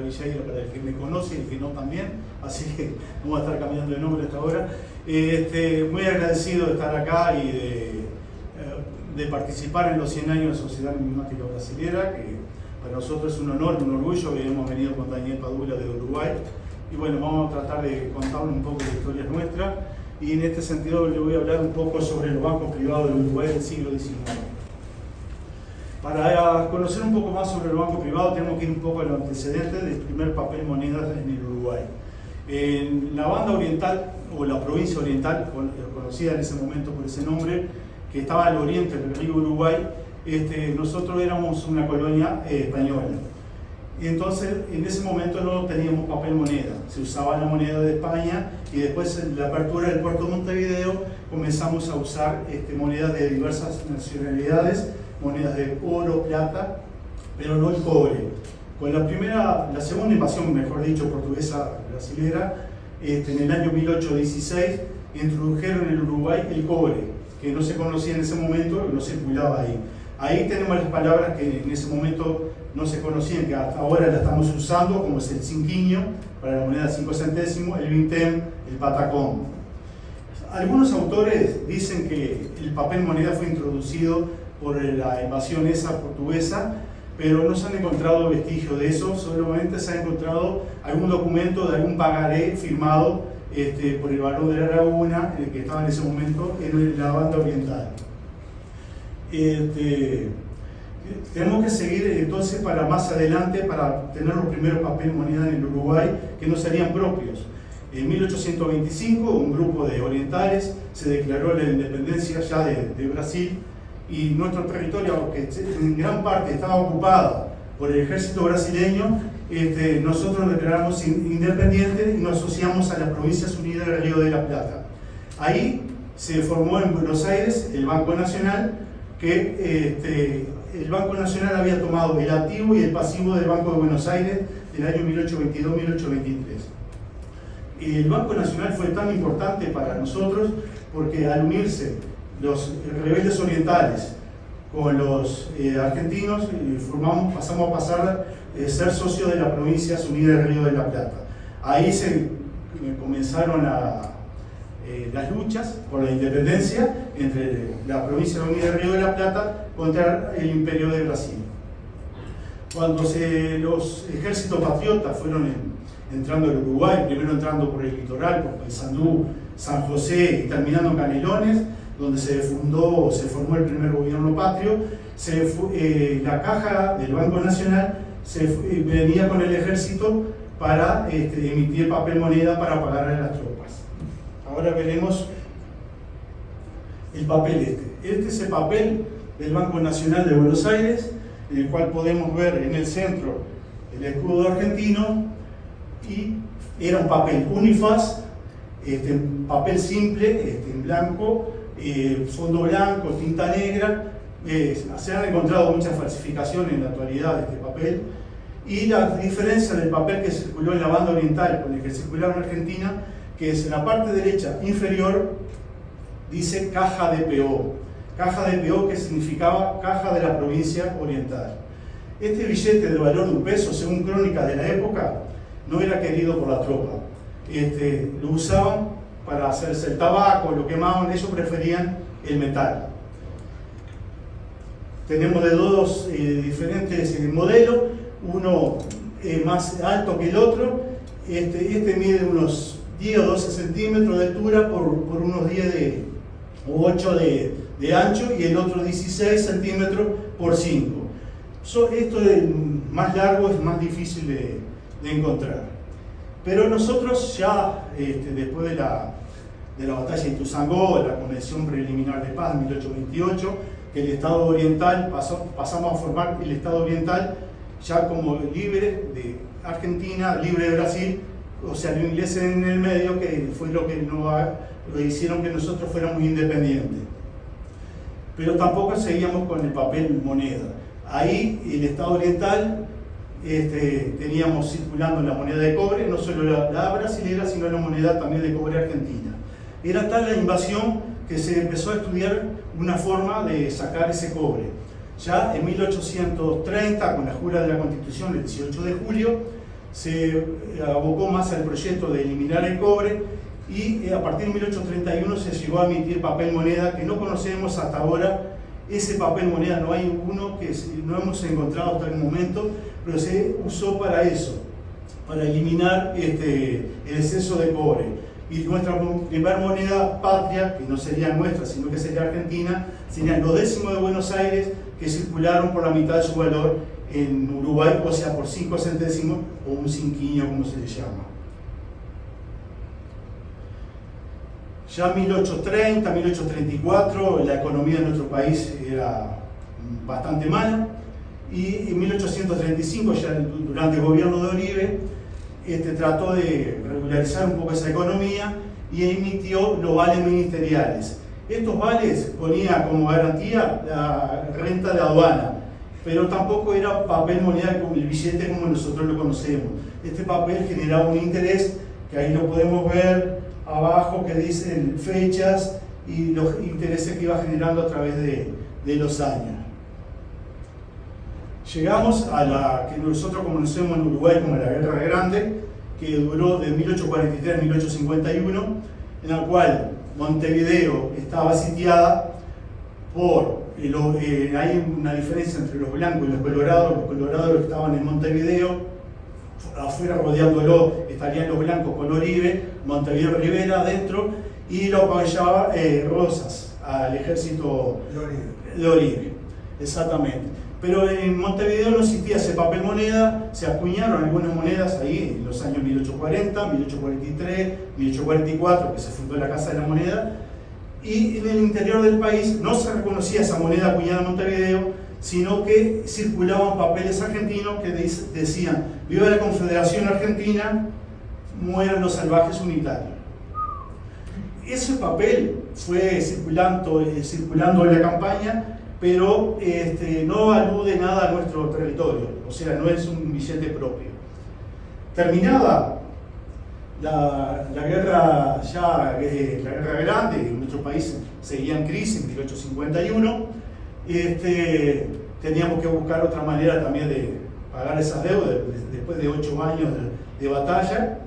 Villaira para el que me conoce y el que no también, así que no voy a estar cambiando de nombre hasta ahora. Muy agradecido de estar acá y de participar en los 100 años de Sociedad Numismática Brasilera, que para nosotros es un honor, un orgullo, que hemos venido con Daniel Padula de Uruguay. Y bueno, vamos a tratar de contarle un poco de historia nuestra, y en este sentido le voy a hablar un poco sobre los bancos privados del Uruguay del siglo XIX. Para conocer un poco más sobre los bancos privados tenemos que ir un poco a los antecedentes del primer papel moneda en el Uruguay. En la banda oriental, o la provincia oriental, conocida en ese momento por ese nombre, que estaba al oriente del río Uruguay, nosotros éramos una colonia española. Y entonces, en ese momento no teníamos papel moneda, se usaba la moneda de España, y después en la apertura del puerto de Montevideo comenzamos a usar monedas de diversas nacionalidades, monedas de oro, plata, pero no el cobre. Con la segunda invasión, mejor dicho, portuguesa brasilera, en el año 1816, introdujeron en el Uruguay el cobre, que no se conocía en ese momento, no circulaba ahí. Ahí tenemos las palabras que en ese momento no se conocían, que hasta ahora la estamos usando, como es el cinquiño, para la moneda de 5 centésimos, el vintém, el patacón. Algunos autores dicen que el papel moneda fue introducido por la invasión esa portuguesa, pero no se han encontrado vestigios de eso, solamente se ha encontrado algún documento de algún pagaré firmado por el barón de la Laguna, que estaba en ese momento en la banda oriental. Tenemos que seguir entonces para más adelante, para tener los primeros papel moneda en el Uruguay, que no serían propios. En 1825, un grupo de orientales se declaró la independencia ya de Brasil, y nuestro territorio, que en gran parte estaba ocupado por el ejército brasileño, nosotros nos declaramos independientes y nos asociamos a las Provincias Unidas del Río de la Plata. Ahí se formó en Buenos Aires el Banco Nacional, que el Banco Nacional había tomado el activo y el pasivo del Banco de Buenos Aires del año 1822-1823. El Banco Nacional fue tan importante para nosotros porque al unirse los rebeldes orientales con los argentinos, pasamos a ser socios de las Provincias Unidas del Río de la Plata. Ahí se comenzaron las luchas por la independencia entre la Provincia Unida del Río de la Plata contra el Imperio de Brasil. Cuando los ejércitos patriotas fueron entrando al Uruguay, primero entrando por el litoral, por Paysandú, San José y terminando en Canelones, donde se formó el primer gobierno patrio, la caja del Banco Nacional venía con el ejército para emitir papel moneda para pagar a las tropas. Ahora veremos el papel Este es el papel del Banco Nacional de Buenos Aires, en el cual podemos ver en el centro el escudo argentino, y era un papel unifaz, papel simple, en blanco, fondo blanco, tinta negra. Se han encontrado muchas falsificaciones en la actualidad de este papel, y la diferencia del papel que circuló en la banda oriental con el que circulaba en Argentina, que es en la parte derecha inferior, dice caja de PO. Caja de PO, que significaba caja de la provincia oriental. Este billete de valor de $1, según crónicas de la época, no era querido por la tropa. Lo usaban para hacerse el tabaco, lo quemaban, ellos preferían el metal. Tenemos de dos diferentes modelos, uno más alto que el otro. Este mide unos 10 o 12 centímetros de altura por unos 10 o 8 de ancho, y el otro 16 centímetros por 5. Esto más largo es más difícil de encontrar. Pero nosotros ya, después de la batalla de Ituzaingó, de la Convención Preliminar de Paz de 1828, que el Estado Oriental pasamos a formar el Estado Oriental ya como libre de Argentina, libre de Brasil, o sea, los ingleses en el medio, que fue lo que hicieron que nosotros fuéramos independientes. Pero tampoco seguíamos con el papel moneda. Ahí el Estado Oriental teníamos circulando la moneda de cobre, no solo la brasilera, sino la moneda también de cobre argentina. Era tal la invasión que se empezó a estudiar una forma de sacar ese cobre. Ya en 1830, con la jura de la Constitución, el 18 de julio, se abocó más al proyecto de eliminar el cobre y a partir de 1831 se llegó a emitir papel moneda que no conocemos hasta ahora. Ese papel moneda no hay uno que no hemos encontrado hasta el momento, pero se usó para eso, para eliminar el exceso de cobre. Y nuestra primera moneda patria, que no sería nuestra, sino que sería argentina, serían los décimos de Buenos Aires, que circularon por la mitad de su valor en Uruguay, o sea, por 5 centésimos o un cinquiño, como se le llama. Ya en 1830, 1834, la economía de nuestro país era bastante mala, y en 1835, ya durante el gobierno de Oribe, trató de regularizar un poco esa economía y emitió los vales ministeriales. Estos vales ponían como garantía la renta de aduana, pero tampoco era papel moneda como el billete como nosotros lo conocemos. Este papel generaba un interés, que ahí lo podemos ver abajo, que dicen fechas y los intereses que iba generando a través de los años. Llegamos a la que nosotros conocemos en Uruguay como la Guerra Grande, que duró de 1843 a 1851, en la cual Montevideo estaba sitiada por, hay una diferencia entre los blancos y los colorados que estaban en Montevideo, afuera rodeándolo estarían los blancos con Oribe, Montevideo Rivera adentro, y lo apoyaba Rosas, al ejército de Oribe, exactamente. Pero en Montevideo no existía ese papel moneda, se acuñaron algunas monedas ahí en los años 1840, 1843, 1844, que se fundó la Casa de la Moneda, y en el interior del país no se reconocía esa moneda acuñada en Montevideo, sino que circulaban papeles argentinos que decían: viva la Confederación Argentina, mueran los salvajes unitarios. Ese papel fue circulando en la campaña, pero no alude nada a nuestro territorio, o sea, no es un billete propio. Terminada la guerra grande, en nuestro país seguía en crisis en 1851, teníamos que buscar otra manera también de pagar esas deudas después de 8 años de batalla.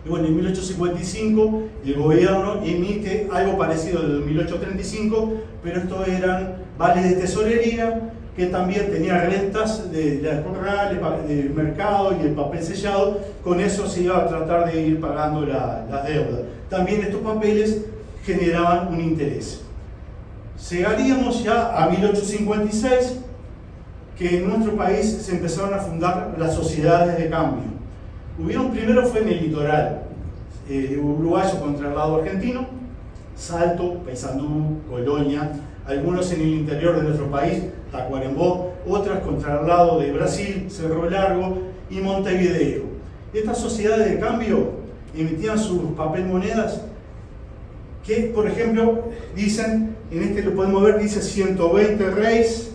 Y bueno, en 1855 el gobierno emite algo parecido del 1835, pero estos eran vales de tesorería que también tenían rentas de las corrales, del mercado y el papel sellado. Con eso se iba a tratar de ir pagando las deudas. También estos papeles generaban un interés. Llegaríamos ya a 1856, que en nuestro país se empezaron a fundar las sociedades de cambio. Primero fue en el litoral, uruguayo contra el lado argentino, Salto, Paysandú, Colonia, algunos en el interior de nuestro país, Tacuarembó, otras contra el lado de Brasil, Cerro Largo y Montevideo. Estas sociedades de cambio emitían sus papel monedas que, por ejemplo, dicen, en lo podemos ver, dice 120 reis,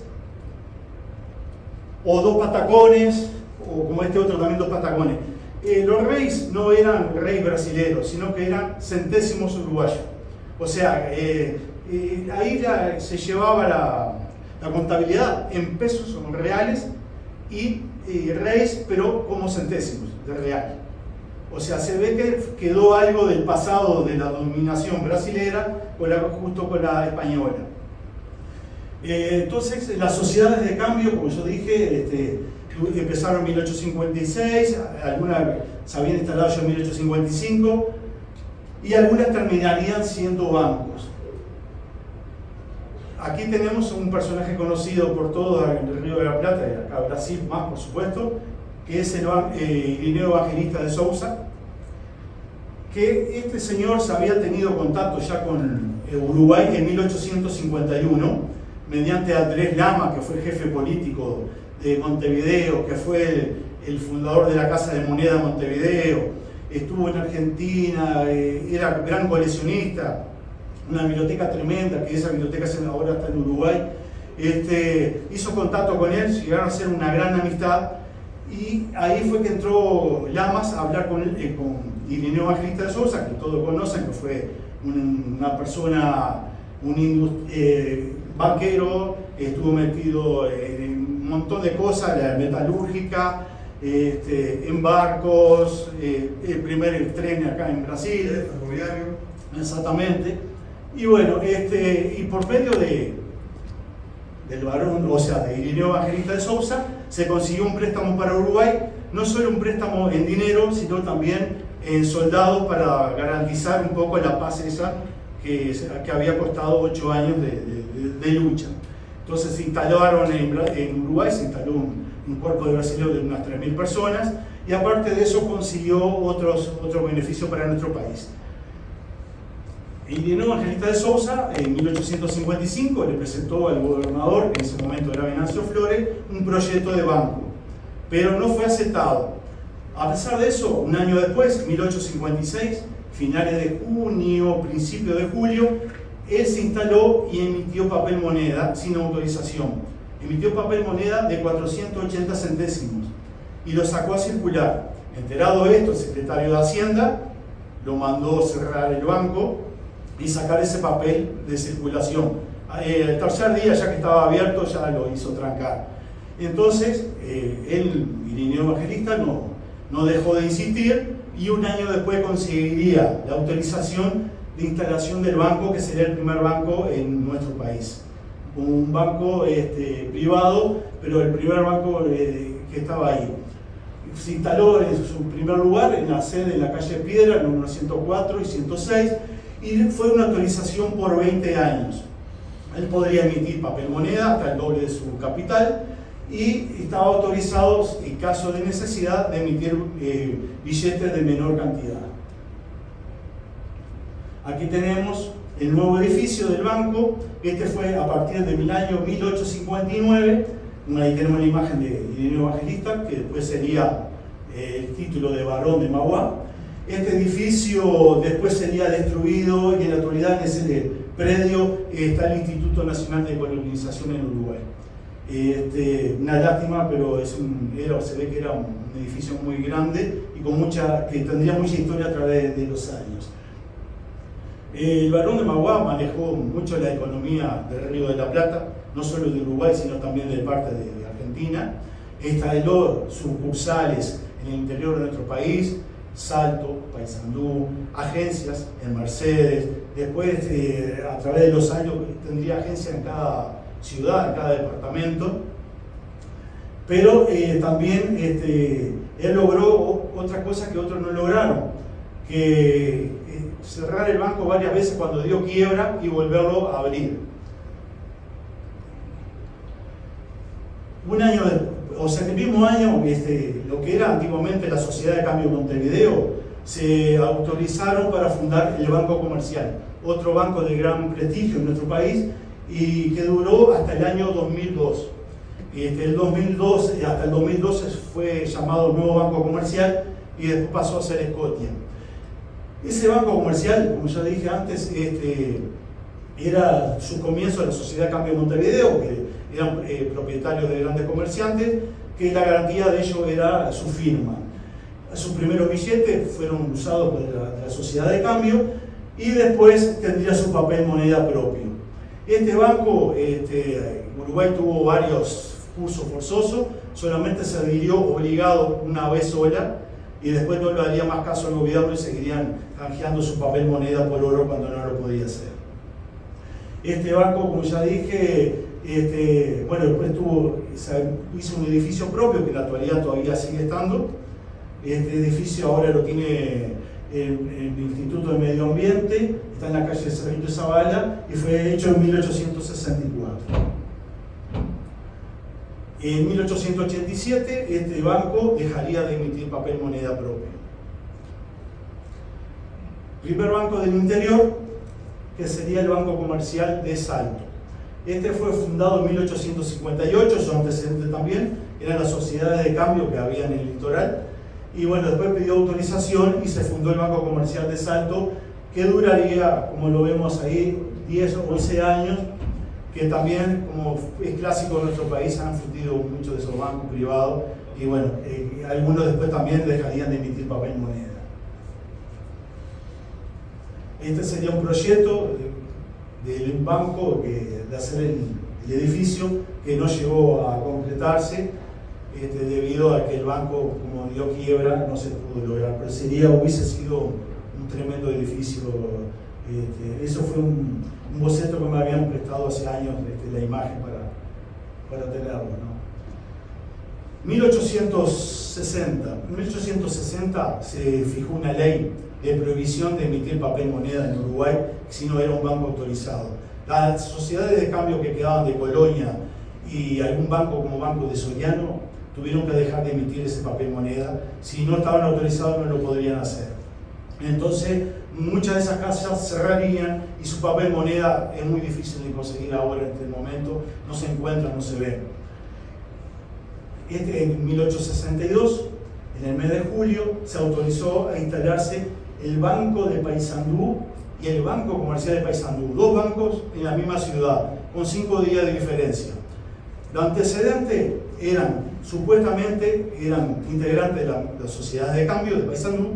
o 2 patacones, o como este otro también 2 patacones. Los reyes no eran reyes brasileños, sino que eran centésimos uruguayos. O sea, ahí se llevaba la contabilidad en pesos o en reales y reyes, pero como centésimos de real. O sea, se ve que quedó algo del pasado de la dominación brasilera justo con la española. Entonces, las sociedades de cambio, como yo dije, empezaron en 1856, algunas se habían instalado ya en 1855 y algunas terminarían siendo bancos. Aquí tenemos un personaje conocido por todos en el Río de la Plata y acá Brasil más, por supuesto, que es el Irineo Evangelista de Sousa, que este señor se había tenido contacto ya con Uruguay en 1851 mediante Andrés Lama, que fue el jefe político de Montevideo, que fue el fundador de la Casa de Moneda de Montevideo, estuvo en Argentina, era gran coleccionista, una biblioteca tremenda, que esa biblioteca ahora está en Uruguay. Hizo contacto con él, llegaron a hacer una gran amistad, y ahí fue que entró Lamas a hablar con Irineo Evangelista de Sousa, que todos conocen, que fue una persona, banquero, estuvo metido en un montón de cosas, la metalúrgica, en barcos, el primer tren acá en Brasil, ferroviario. Exactamente. Y bueno, y por medio del varón, o sea, de Irineo Evangelista de Sousa, se consiguió un préstamo para Uruguay, no solo un préstamo en dinero, sino también en soldados para garantizar un poco la paz esa que había costado 8 años de lucha. Entonces se instalaron en Uruguay, se instaló un cuerpo de brasileños de unas 3.000 personas, y aparte de eso consiguió otros beneficios para nuestro país. Irineo Evangelista de Sousa, en 1855, le presentó al gobernador, que en ese momento era Venancio Flores, un proyecto de banco, pero no fue aceptado. A pesar de eso, un año después, 1856, finales de junio, principio de julio, él se instaló y emitió papel moneda sin autorización. Emitió papel moneda de 480 centésimos y lo sacó a circular. Enterado de esto, el secretario de Hacienda lo mandó cerrar el banco y sacar ese papel de circulación. El tercer día, ya que estaba abierto, ya lo hizo trancar. Entonces, el Irineo Evangelista no dejó de insistir, y un año después conseguiría la autorización de instalación del banco, que sería el primer banco en nuestro país. Un banco privado, pero el primer banco que estaba ahí. Se instaló en su primer lugar, en la sede, en la calle Piedra, número 104 y 106, y fue una autorización por 20 años. Él podría emitir papel moneda hasta el doble de su capital, y estaba autorizado, en caso de necesidad, de emitir billetes de menor cantidad. Aquí tenemos el nuevo edificio del banco. Este fue a partir del año 1859. Ahí tenemos la imagen de Irineo Evangelista, que después sería el título de barón de Mauá. Este edificio después sería destruido, y en la actualidad en ese predio está el Instituto Nacional de Colonización en Uruguay. Una lástima, pero se ve que era un edificio muy grande y que tendría mucha historia a través de los años. El barón de Mauá manejó mucho la economía del Río de la Plata, no solo de Uruguay, sino también de parte de Argentina. Instaló sucursales en el interior de nuestro país, Salto, Paysandú, agencias en Mercedes. Después, a través de los años, tendría agencias en cada ciudad, en cada departamento. Pero también él logró otra cosa que otros no lograron, que cerrar el banco varias veces cuando dio quiebra y volverlo a abrir. Un año, o sea, el mismo año, lo que era antiguamente la Sociedad de Cambio de Montevideo, se autorizaron para fundar el Banco Comercial, otro banco de gran prestigio en nuestro país, y que duró hasta el año 2002. Hasta el 2012 fue llamado Nuevo Banco Comercial, y después pasó a ser Scotia. Ese banco comercial, como ya dije antes, era su comienzo de la Sociedad de Cambio de Montevideo, que eran propietarios de grandes comerciantes, que la garantía de ello era su firma. Sus primeros billetes fueron usados por la Sociedad de Cambio, y después tendría su papel moneda propio. Este banco, Uruguay tuvo varios cursos forzosos, solamente se adhirió obligado una vez sola, y después no le daría más caso al gobierno y seguirían canjeando su papel moneda por oro cuando no lo podía hacer. Este banco, como ya dije, después hizo un edificio propio, que en la actualidad todavía sigue estando. Este edificio ahora lo tiene el Instituto de Medio Ambiente, está en la calle Cerrito de Zavala, y fue hecho en 1864. En 1887 este banco dejaría de emitir papel moneda propio. Primer banco del interior, que sería el Banco Comercial de Salto. Este fue fundado en 1858, su antecedente también, eran las sociedades de cambio que había en el litoral, y bueno, después pidió autorización y se fundó el Banco Comercial de Salto, que duraría, como lo vemos ahí, 10 o 11 años, que también, como es clásico en nuestro país, han fundido muchos de esos bancos privados, y bueno, algunos después también dejarían de emitir papel moneda. Este sería un proyecto del banco de hacer el edificio, que no llegó a concretarse, debido a que el banco, como dio quiebra, no se pudo lograr, pero hubiese sido un tremendo edificio. Eso fue un boceto que me habían prestado hace años, la imagen para tenerlo, ¿no? 1860 se fijó una ley de prohibición de emitir papel moneda en Uruguay si no era un banco autorizado. Las sociedades de cambio que quedaban de Colonia y algún banco como Banco de Soriano tuvieron que dejar de emitir ese papel moneda. Si no estaban autorizados no lo podrían hacer. Entonces muchas de esas casas cerrarían y su papel moneda es muy difícil de conseguir ahora en este momento, no se encuentra, no se ve. En 1862, en el mes de julio, se autorizó a instalarse el Banco de Paysandú y el Banco Comercial de Paysandú, dos bancos en la misma ciudad, con 5 días de diferencia. Los antecedentes supuestamente eran integrantes de la sociedad de cambio de Paysandú.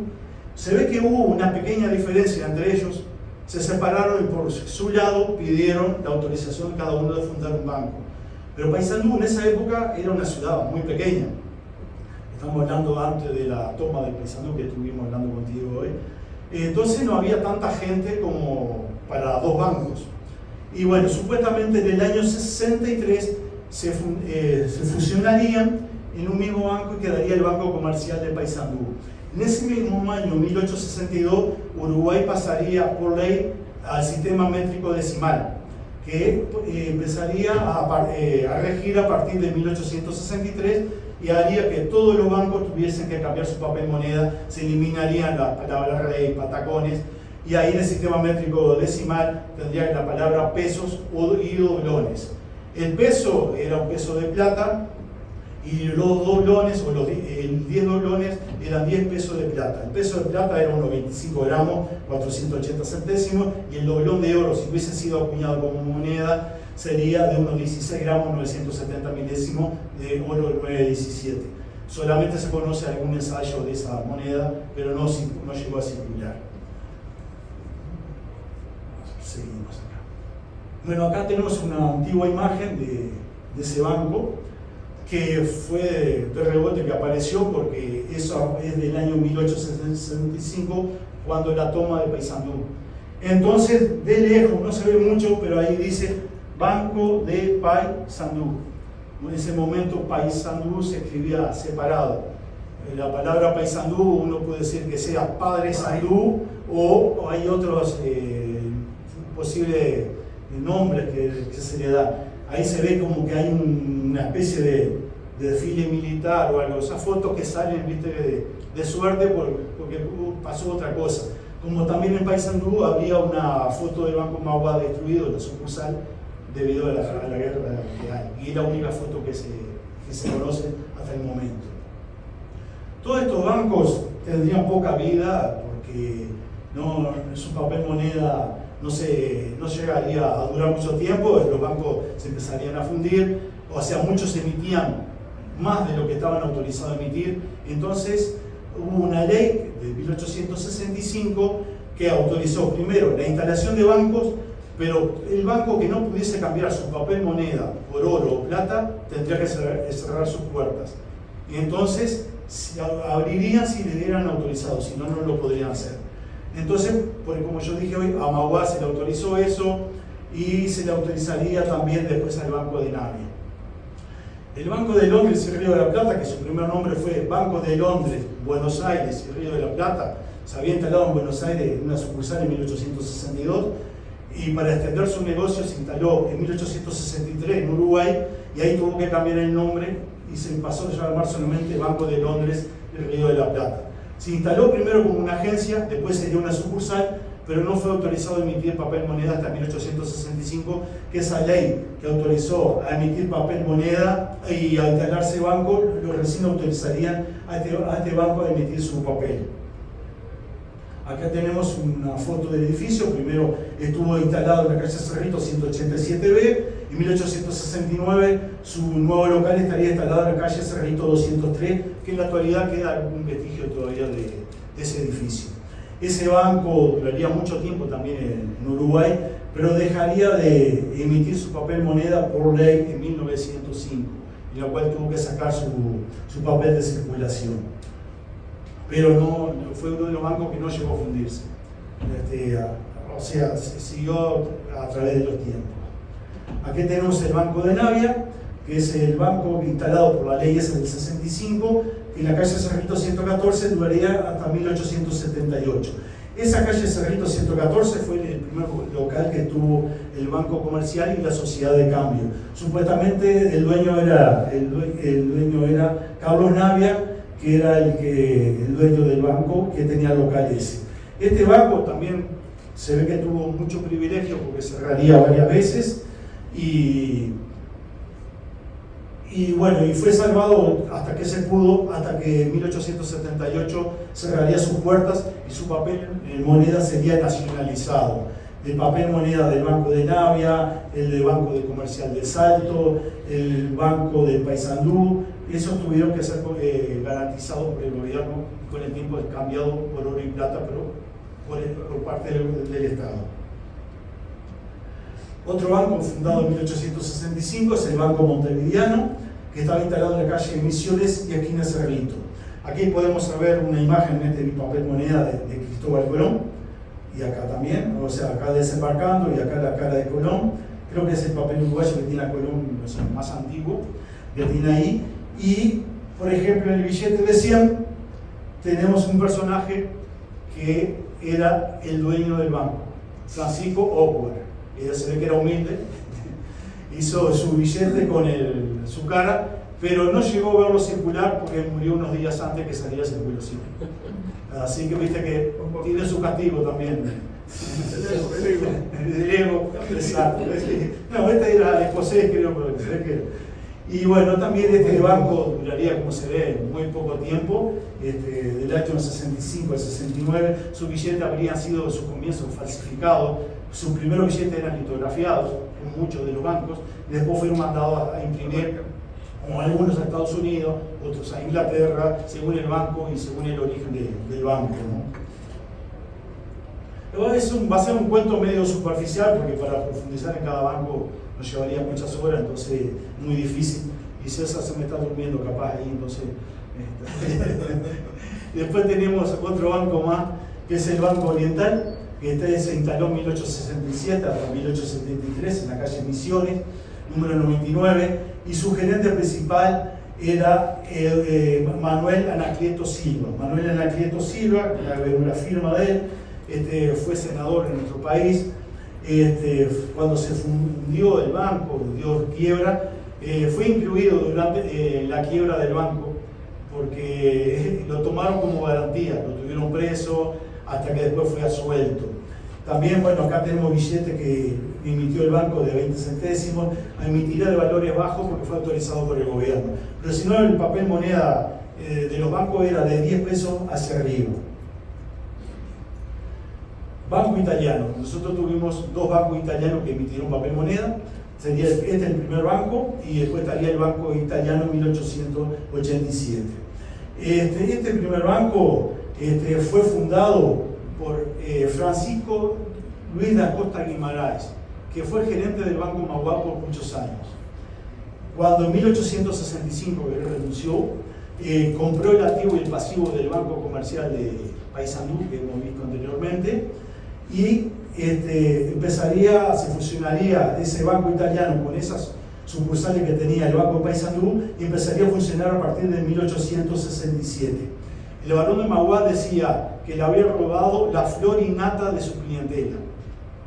Se ve que hubo una pequeña diferencia entre ellos, se separaron y por su lado pidieron la autorización cada uno de fundar un banco. Pero Paysandú en esa época era una ciudad muy pequeña. Estamos hablando antes de la toma de Paysandú que estuvimos hablando contigo hoy. Entonces no había tanta gente como para dos bancos. Y bueno, supuestamente en el año 63 se fusionarían en un mismo banco y quedaría el Banco Comercial de Paysandú. En ese mismo año, 1862, Uruguay pasaría por ley al sistema métrico decimal, que empezaría a regir a partir de 1863 y haría que todos los bancos tuviesen que cambiar su papel moneda, se eliminarían las palabras rey, patacones, y ahí en el sistema métrico decimal tendría la palabra pesos y doblones. El peso era un peso de plata y los doblones, o los 10 doblones, eran 10 pesos de plata. El peso de plata era unos 25 gramos, 480 centésimos, y el doblón de oro, si hubiese sido acuñado como moneda, sería de unos 16 gramos, 970 milésimos de oro 917. Solamente se conoce algún ensayo de esa moneda, pero no llegó a circular. Seguimos acá. Bueno, acá tenemos una antigua imagen de ese banco, que fue de rebote que apareció porque eso es del año 1865, cuando la toma de Paysandú. Entonces, de lejos, no se ve mucho, pero ahí dice Banco de Paysandú. En ese momento Paysandú se escribía separado. La palabra Paysandú uno puede decir que sea Padre Sandú, o hay otros posibles nombres que se le da. Ahí se ve como que hay una especie de desfile militar o algo. Esas fotos que salen, ¿viste? de suerte porque pasó otra cosa. Como también en Paysandú había una foto del Banco Mauá destruido, la sucursal, debido a la guerra que hay. Y es la única foto que se conoce hasta el momento. Todos estos bancos tendrían poca vida porque su papel moneda no llegaría a durar mucho tiempo, los bancos se empezarían a fundir, o sea, muchos emitían más de lo que estaban autorizados a emitir. Entonces hubo una ley de 1865 que autorizó primero la instalación de bancos, pero el banco que no pudiese cambiar su papel moneda por oro o plata tendría que cerrar sus puertas. Y entonces abrirían si le dieran autorizado, si no, no lo podrían hacer. Entonces, como yo dije hoy, a Mauá se le autorizó eso y se le autorizaría también después al Banco de Navia. El Banco de Londres y Río de la Plata, que su primer nombre fue Banco de Londres, Buenos Aires y Río de la Plata, se había instalado en Buenos Aires en una sucursal en 1862 y para extender su negocio se instaló en 1863 en Uruguay y ahí tuvo que cambiar el nombre y se pasó a llamar solamente Banco de Londres y Río de la Plata. Se instaló primero como una agencia, después sería una sucursal, pero no fue autorizado a emitir papel moneda hasta 1865, que esa ley que autorizó a emitir papel moneda y a instalarse banco, lo recién autorizarían a este banco a emitir su papel. Acá tenemos una foto del edificio. Primero estuvo instalado en la calle Cerrito 187B, y en 1869 su nuevo local estaría instalado en la calle Cerrito 203, que en la actualidad queda algún vestigio todavía de ese edificio. Ese banco duraría mucho tiempo también en Uruguay, pero dejaría de emitir su papel moneda por ley en 1905. y la cual tuvo que sacar su papel de circulación. Pero no fue uno de los bancos que no llegó a fundirse. O sea, se siguió a través de los tiempos. Aquí tenemos el Banco de Navia, que es el banco instalado por la ley esa del 65, que en la calle Cerrito 114 duraría hasta 1878. Esa calle Cerrito 114 fue el primer local que tuvo el Banco Comercial y la Sociedad de Cambio. Supuestamente el dueño era Carlos Navia, que era el dueño del banco que tenía local ese. Este banco también se ve que tuvo mucho privilegio porque cerraría varias veces y fue salvado hasta que se pudo, hasta que en 1878 cerraría sus puertas y su papel en moneda sería nacionalizado. El papel moneda del Banco de Navia, el del Banco de Comercial de Salto, el Banco de Paysandú, esos tuvieron que ser garantizados por el gobierno, con el tiempo cambiado por oro y plata, pero por parte del Estado. Otro banco fundado en 1865 es el Banco Montevideano, que estaba instalado en la calle Misiones y esquina Cerrito. Aquí podemos ver una imagen de papel moneda de Cristóbal Colón, y acá también, o sea, acá desembarcando y acá la cara de Colón. Creo que es el papel uruguayo que tiene a Colón, o sea, más antiguo, que tiene ahí. Y, por ejemplo, en el billete de 100 tenemos un personaje que era el dueño del banco, Francisco Ocuar. Ella se ve que era humilde, hizo su billete con su cara, pero no llegó a verlo circular porque murió unos días antes que saliera a circulación. Así que viste que tiene su castigo también. El ego, exacto. No, este era escocés, creo, pero se ve que... Y bueno, también este banco duraría, como se ve, muy poco tiempo, del año 65 al 69. Sus billetes habrían sido, sus comienzos, falsificados. Sus primeros billetes eran litografiados, en muchos de los bancos, y después fueron mandados a imprimir, como algunos a Estados Unidos, otros a Inglaterra, según el banco y según el origen del banco, ¿no? Va a ser un cuento medio superficial, porque para profundizar en cada banco nos llevaría muchas horas, entonces muy difícil. Y César se me está durmiendo capaz ahí, entonces... Después tenemos otro banco más, que es el Banco Oriental, que se instaló en 1867 hasta 1873 en la calle Misiones, número 99, y su gerente principal era Manuel Anacleto Silva. Manuel Anacleto Silva, la firma de él, fue senador en nuestro país. Cuando se fundió el banco, dio quiebra, fue incluido durante la quiebra del banco, porque lo tomaron como garantía, lo tuvieron preso hasta que después fue absuelto. También, bueno, acá tenemos billetes que emitió el banco de 20 centésimos, emitirá de valores bajos porque fue autorizado por el gobierno. Pero si no, el papel moneda de los bancos era de 10 pesos hacia arriba. Banco italiano. Nosotros tuvimos dos bancos italianos que emitieron papel moneda. Sería el primer banco, y después estaría el Banco Italiano en 1887. Este primer banco fue fundado por Francisco Luis da Costa Guimarães, que fue el gerente del Banco Mauá por muchos años. Cuando en 1865 él renunció, compró el activo y el pasivo del Banco Comercial de Paysandú, que hemos visto anteriormente, y se fusionaría ese banco italiano con esas sucursales que tenía el Banco Paysandú, y empezaría a funcionar a partir de 1867. El barón de Mauá decía que le había robado la flor innata de su clientela,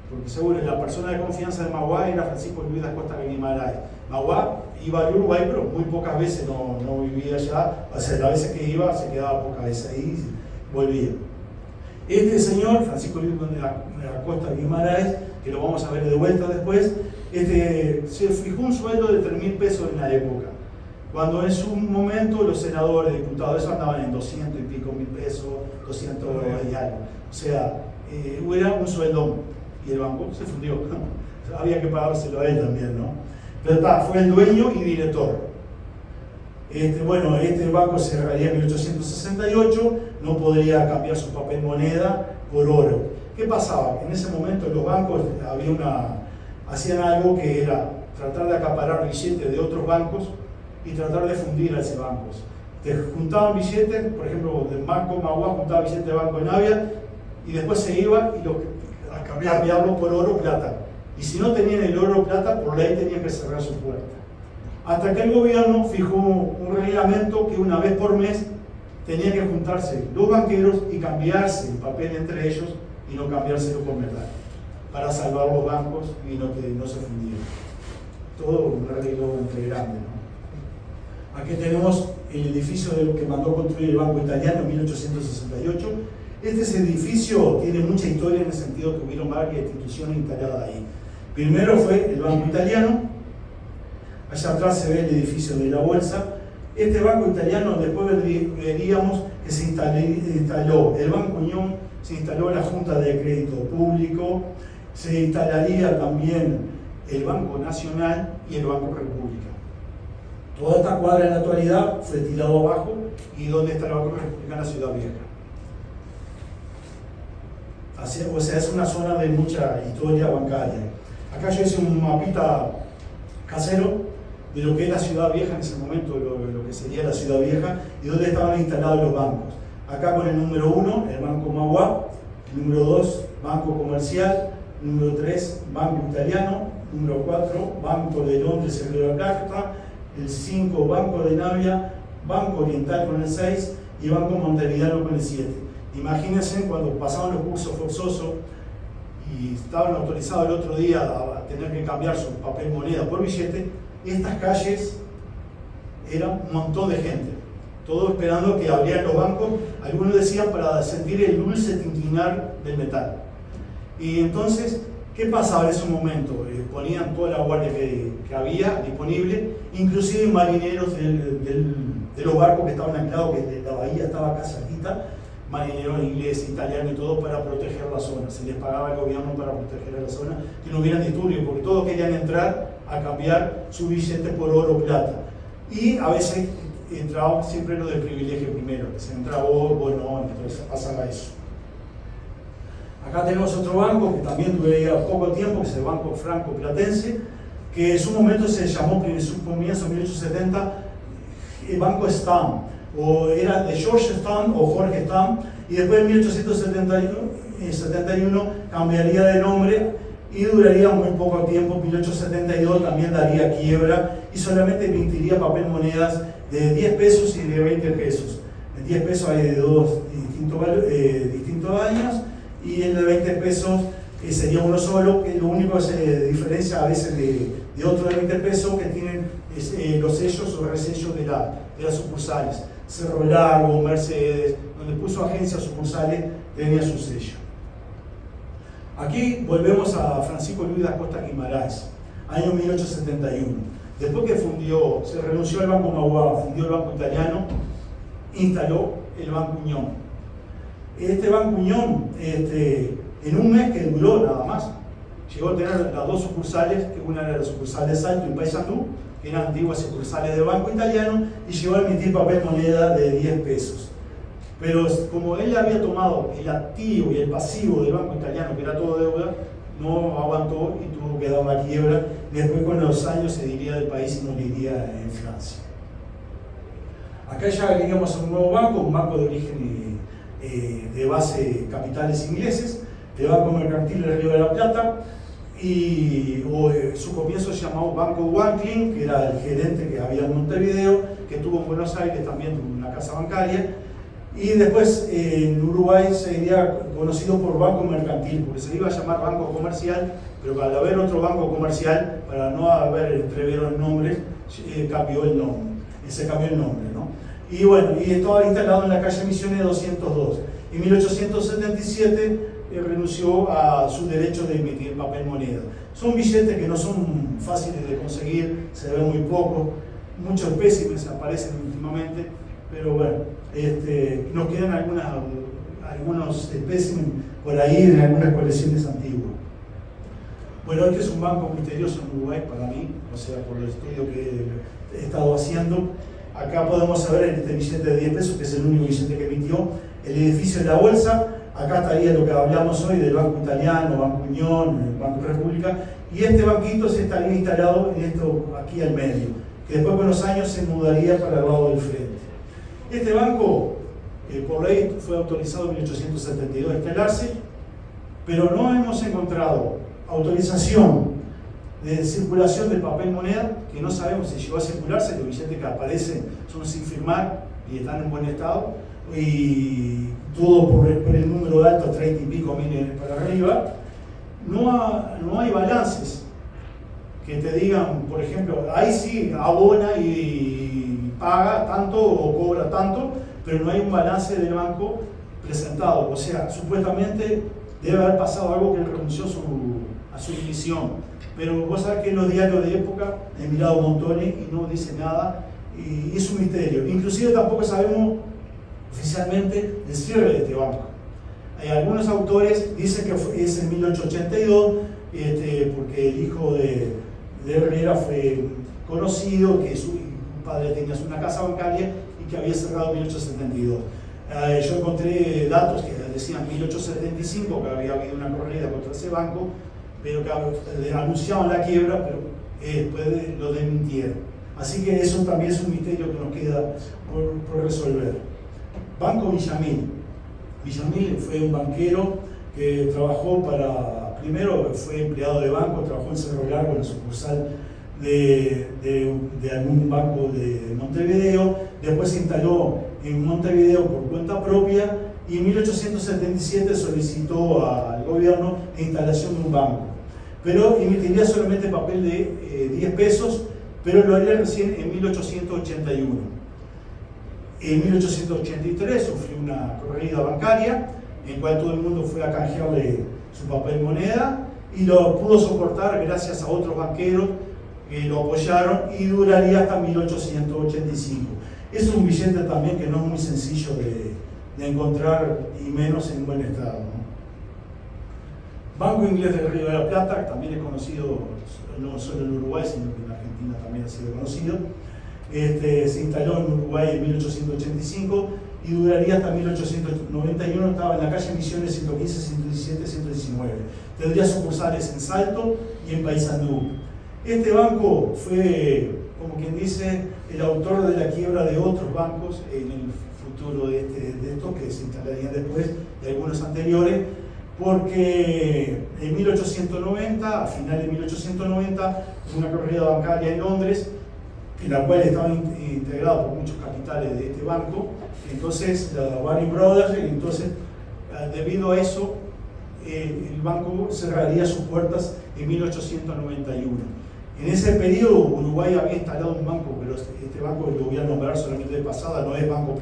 porque seguro la persona de confianza de Mauá era Francisco Luis da Costa Guimarães. Mauá iba al Uruguay, pero muy pocas veces, no vivía allá, o sea, las veces que iba se quedaba pocas veces ahí y volvía. Este señor, Francisco Luis da Costa Guimarães, que lo vamos a ver de vuelta después, se fijó un sueldo de 3.000 pesos en la época, cuando en su momento los senadores, diputados, eso andaban en 200 y pico mil pesos, 200 y algo. O sea, era un sueldo, y el banco se fundió. Había que pagárselo a él también, ¿no? Pero fue el dueño y director. Este banco cerraría en 1868, no podría cambiar su papel moneda por oro. ¿Qué pasaba? En ese momento los bancos hacían algo que era tratar de acaparar billetes de otros bancos y tratar de fundir a ese banco. Te juntaban billetes, por ejemplo, del Banco Mauá juntaba billetes de Banco Navia y después se iba y a cambiarlo por oro o plata. Y si no tenían el oro o plata, por ley tenían que cerrar su puerta. Hasta que el gobierno fijó un reglamento que una vez por mes tenían que juntarse los banqueros y cambiarse el papel entre ellos y no cambiárselo por metal, para salvar los bancos y que no se fundieran. Todo un arreglo entre grande, ¿no? Aquí tenemos el edificio de lo que mandó construir el Banco Italiano en 1868. Este edificio tiene mucha historia en el sentido que hubieron varias instituciones instaladas ahí. Primero fue el Banco Italiano, allá atrás se ve el edificio de la Bolsa. Este Banco Italiano, después veríamos que se instaló el Banco Unión, se instaló la Junta de Crédito Público, se instalaría también el Banco Nacional y el Banco República. Toda esta cuadra en la actualidad fue tirado abajo y donde está el Banco República en la Ciudad Vieja. Así, o sea, es una zona de mucha historia bancaria. Acá yo hice un mapita casero de lo que es la Ciudad Vieja en ese momento, lo que sería la Ciudad Vieja y donde estaban instalados los bancos. Acá con el número 1, el Banco Mauá, el número 2, Banco Comercial, número 3, Banco Italiano, número 4, Banco de Londres y Río de la Plata, el 5, Banco de Navia, Banco Oriental con el 6 y Banco Montevideano con el 7. Imagínense cuando pasaban los cursos forzosos y estaban autorizados el otro día a tener que cambiar su papel moneda por billete, estas calles eran un montón de gente, todos esperando que abrieran los bancos, algunos decían para sentir el dulce tintinar del metal. Y entonces, ¿qué pasaba en ese momento? Ponían toda la guardia que había disponible, inclusive marineros de los barcos que estaban anclados, que la bahía estaba acá cerquita, marineros ingleses, italianos y todo para proteger la zona. Se les pagaba al gobierno para proteger la zona, que no hubieran disturbios, porque todos querían entrar a cambiar su billete por oro o plata. Y a veces entraban siempre los de privilegio primero, que se entraba vos no, entonces pasaba eso. Acá tenemos otro banco que también duraría poco tiempo, que es el Banco Franco-Platense, que en su momento se llamó, en su comienzo, en 1870, el Banco Stam, o era de George Stam o Jorge Stam, y después en 1871 cambiaría de nombre y duraría muy poco tiempo. 1872 también daría quiebra y solamente emitiría papel monedas de 10 pesos y de 20 pesos. En 10 pesos hay de dos distintos años y el de 20 pesos sería uno solo, que lo único que se diferencia a veces de otro de 20 pesos que tienen los sellos o resellos de las sucursales. Cerro Largo, Mercedes, donde puso agencias sucursales, tenía su sello. Aquí volvemos a Francisco Luis da Costa Guimarães, año 1871. Después que se renunció al Banco Mauá, fundió el Banco Italiano, instaló el Banco Unión. Este Banco Unión, en un mes que duró nada más, llegó a tener las dos sucursales, que una era la sucursal de Salto y Paysandú, que eran antiguas sucursales del Banco Italiano, y llegó a emitir papel moneda de 10 pesos. Pero como él había tomado el activo y el pasivo del Banco Italiano, que era todo deuda, no aguantó y tuvo que dar la quiebra. Después con los años se diría del país y moriría en Francia. Acá ya veníamos a un nuevo banco, un banco de origen de base capitales ingleses, el Banco Mercantil del Río de la Plata, y su comienzo se llamó Banco Wanklin, que era el gerente que había en Montevideo, que tuvo en Buenos Aires también una casa bancaria, y después en Uruguay sería conocido por Banco Mercantil, porque se iba a llamar Banco Comercial, pero al haber otro banco comercial, para no haber entrevero en nombres, se cambió el nombre, ¿no? Y bueno, y estaba instalado en la calle Misiones 202. En 1877 renunció a su derecho de emitir papel moneda. Son billetes que no son fáciles de conseguir, se ven muy poco, muchos espécimes aparecen últimamente, pero bueno, nos quedan algunos espécimes por ahí en algunas colecciones antiguas. Bueno, este es un banco misterioso en Uruguay para mí, o sea, por el estudio que he estado haciendo. Acá podemos ver este billete de 10 pesos, que es el único billete que emitió. El edificio de la Bolsa, acá estaría lo que hablamos hoy del Banco Italiano, Banco Unión, Banco República, y este banquito se estaría instalado en esto aquí al medio, que después con los años se mudaría para el lado del frente. Este banco, por ley, fue autorizado en 1872 a instalarse, pero no hemos encontrado autorización de circulación de papel moneda, que no sabemos si llegó a circularse. Los billetes que aparecen son sin firmar y están en buen estado, y todo por el número alto, 30 y pico mil para arriba. No hay balances que te digan, por ejemplo, ahí sí abona y paga tanto o cobra tanto, pero no hay un balance del banco presentado. O sea, supuestamente debe haber pasado algo que renunció a su misión. Pero vos sabés que en los diarios de época he mirado montones y no dice nada, y es un misterio. Inclusive tampoco sabemos oficialmente el cierre de este banco. Algunos autores dicen que es en 1882, porque el hijo de Herrera fue conocido, que su padre tenía una casa bancaria y que había cerrado en 1872. Yo encontré datos que decían 1875, que había habido una corrida contra ese banco, pero que anunciaban la quiebra, pero después lo desmintieron. Así que eso también es un misterio que nos queda por resolver. Banco Villamil. Villamil fue un banquero que trabajó primero fue empleado de banco, trabajó en Cerro Largo, en la sucursal de algún banco de Montevideo, después se instaló en Montevideo por cuenta propia, y en 1877 solicitó al gobierno la instalación de un banco, pero emitiría solamente papel de 10 pesos, pero lo haría recién en 1881. En 1883 sufrió una corrida bancaria, en la cual todo el mundo fue a canjearle su papel moneda, y lo pudo soportar gracias a otros banqueros que lo apoyaron, y duraría hasta 1885. Es un billete también que no es muy sencillo de encontrar, y menos en buen estado, ¿no? Banco Inglés del Río de la Plata, también es conocido no solo en Uruguay, sino que en Argentina también ha sido conocido. Se instaló en Uruguay en 1885 y duraría hasta 1891. Estaba en la calle Misiones 115, 117, 119. Tendría sucursales en Salto y en Paysandú. Este banco fue, como quien dice, el autor de la quiebra de otros bancos en el futuro de estos que se instalarían después, de algunos anteriores, porque en 1890, a finales de 1890, hubo una corrida bancaria en Londres, en la cual estaban integrados por muchos capitales de este banco, entonces la Baring Brothers, entonces debido a eso el banco cerraría sus puertas en 1891. En ese periodo Uruguay había instalado un banco, pero este banco lo voy a nombrar solamente de pasada, no es banco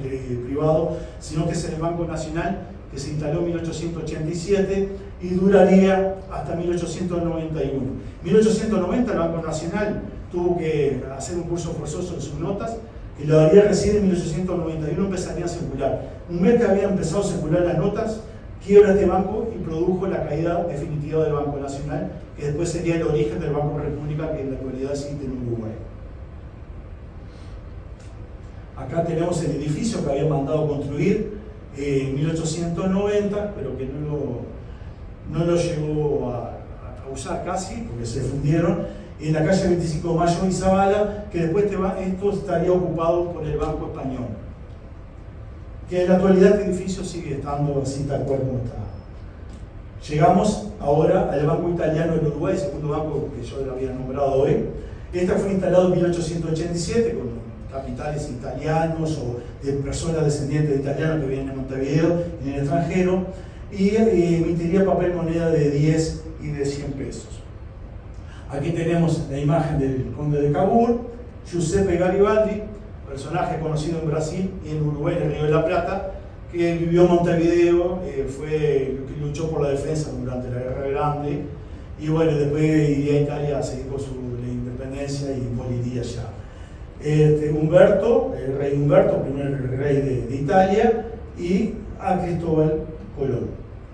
privado, sino que es el Banco Nacional, que se instaló en 1887 y duraría hasta 1891. En 1890 el Banco Nacional tuvo que hacer un curso forzoso en sus notas, y lo haría recién en 1891, empezaría a circular. Un mes que había empezado a circular las notas, quiebra este banco y produjo la caída definitiva del Banco Nacional, que después sería el origen del Banco República, que en la actualidad existe en Uruguay. Acá tenemos el edificio que habían mandado construir en 1890, pero que no lo llegó a usar casi, porque se fundieron, en la calle 25 de Mayo y Zavala, que después esto estaría ocupado por el Banco Español. Que en la actualidad este edificio sigue estando así tal cual como está. Llegamos ahora al Banco Italiano en Uruguay, el segundo banco que yo le había nombrado hoy. Este fue instalado en 1887 con capitales italianos o de personas descendientes de italianos que vienen en Montevideo, en el extranjero, y emitiría papel moneda de 10 y de 100 pesos. Aquí tenemos la imagen del conde de Cavour, Giuseppe Garibaldi, personaje conocido en Brasil y en Uruguay, en el Río de la Plata, que vivió en Montevideo, que luchó por la defensa durante la Guerra Grande, y bueno, después iría a Italia a seguir con la independencia y moriría allá. Humberto, el rey Humberto, primer rey de Italia, y a Cristóbal Colón.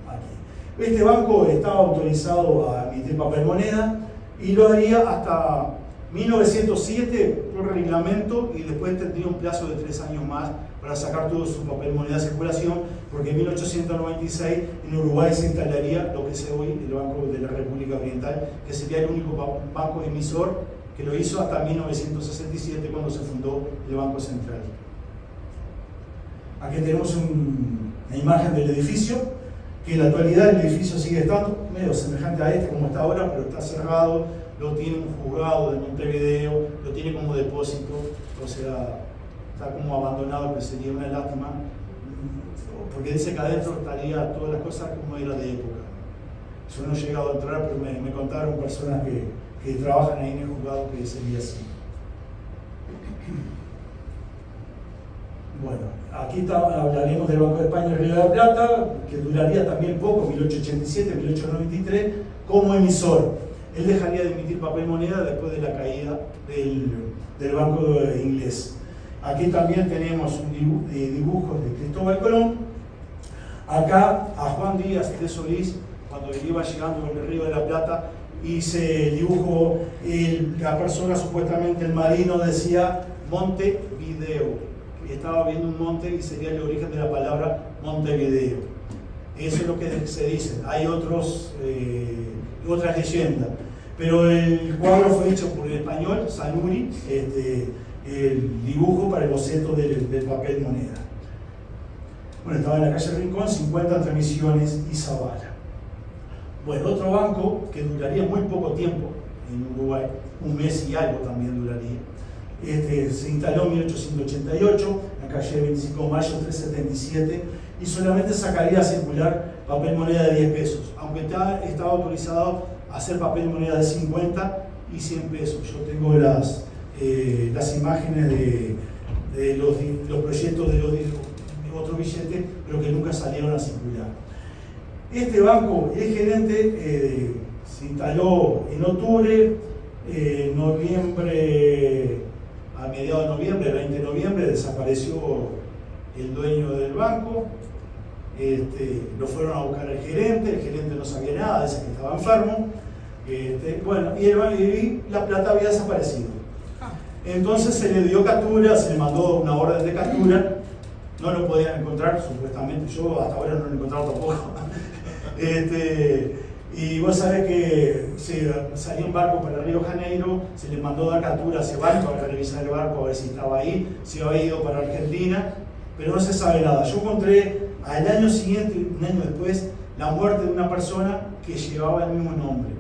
Aquí. Este banco estaba autorizado a emitir papel moneda y lo haría hasta 1907 por reglamento, y después tendría un plazo de 3 años más para sacar todo su papel moneda de circulación, porque en 1896 en Uruguay se instalaría lo que es hoy el Banco de la República Oriental, que sería el único banco emisor que lo hizo hasta 1967 cuando se fundó el Banco Central. Aquí tenemos una imagen del edificio, que en la actualidad el edificio sigue estando medio semejante a este como está ahora, pero está cerrado, lo tiene un juzgado de Montevideo, lo tiene como depósito, o sea, está como abandonado, que sería una lástima, porque dice que adentro estaría todas las cosas como era de época. Yo no he llegado a entrar, pero me contaron personas que trabajan ahí en el juzgado que sería así. Bueno, aquí hablaremos del Banco de España y Río de la Plata, que duraría también poco, 1887, 1893, como emisor. Él dejaría de emitir papel moneda después de la caída del Banco Inglés. Aquí también tenemos dibujos de Cristóbal Colón. Acá a Juan Díaz de Solís, cuando iba llegando por el Río de la Plata, hice el dibujo, la persona, supuestamente el marino, decía Montevideo. Estaba viendo un monte y sería el origen de la palabra Montevideo. Eso es lo que se dice. Hay otras leyendas. Pero el cuadro fue hecho por el español, Sanuri, el dibujo para el boceto del papel moneda. Bueno, estaba en la calle Rincón, 50 entre Misiones y Zavala. Bueno, otro banco que duraría muy poco tiempo en Uruguay, un mes y algo también duraría. Se instaló en 1888, en la calle 25 de mayo 377, y solamente sacaría a circular papel moneda de 10 pesos, aunque estaba autorizado a hacer papel moneda de 50 y 100 pesos. Yo tengo las imágenes de los proyectos de otros billetes, pero que nunca salieron a circular. Este banco, el gerente, se instaló en octubre, a mediados de noviembre, 20 de noviembre, desapareció el dueño del banco. Lo fueron a buscar al gerente, el gerente no sabía nada, dice que estaba enfermo. Bueno, y la plata había desaparecido. Entonces se le dio captura, se le mandó una orden de captura, no lo podían encontrar, supuestamente. Yo hasta ahora no lo he encontrado tampoco. Y vos sabés que salió un barco para Río de Janeiro, se le mandó dar captura a ese barco para revisar el barco a ver si estaba ahí, si había ido para Argentina, pero no se sabe nada. Yo encontré al año siguiente, un año después, la muerte de una persona que llevaba el mismo nombre,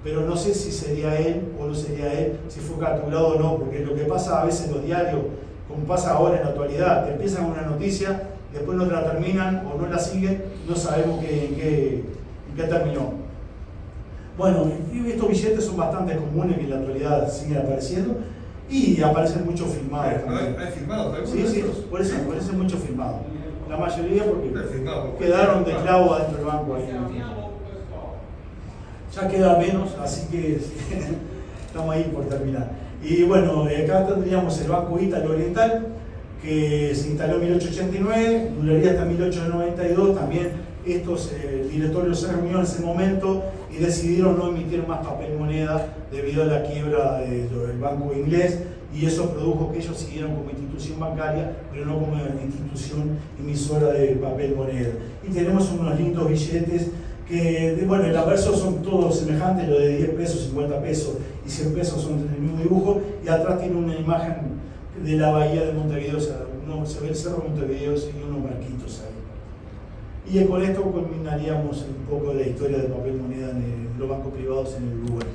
pero no sé si sería él o no sería él, si fue capturado o no, porque lo que pasa a veces en los diarios, como pasa ahora en la actualidad, te empiezan una noticia, después no te la terminan o no la siguen, no sabemos en qué terminó. Bueno, estos billetes son bastante comunes que en la actualidad siguen apareciendo y aparecen muchos filmados. ¿Hay filmados? Sí, por eso aparecen muchos filmados. La mayoría porque quedaron de clavo adentro del banco ahí. Ya queda menos, así que estamos ahí por terminar. Y bueno, acá tendríamos el Banco Ítalo Oriental, que se instaló en 1889, duraría hasta 1892. También el directorio se reunió en ese momento y decidieron no emitir más papel moneda debido a la quiebra del banco inglés, y eso produjo que ellos siguieran como institución bancaria, pero no como institución emisora de papel moneda. Y tenemos unos lindos billetes que, bueno, el anverso son todos semejantes, lo de 10 pesos, 50 pesos y 100 pesos son el mismo dibujo, y atrás tiene una imagen de la bahía de Montevideo, o sea, se ve el cerro de Montevideo y unos barquitos ahí. Y con esto culminaríamos un poco de la historia del papel moneda en los bancos privados en el Uruguay,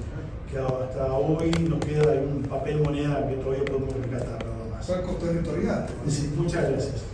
que hasta hoy nos queda algún papel moneda que todavía podemos rescatar, nada más. Bancos territoriales. Sí, muchas gracias.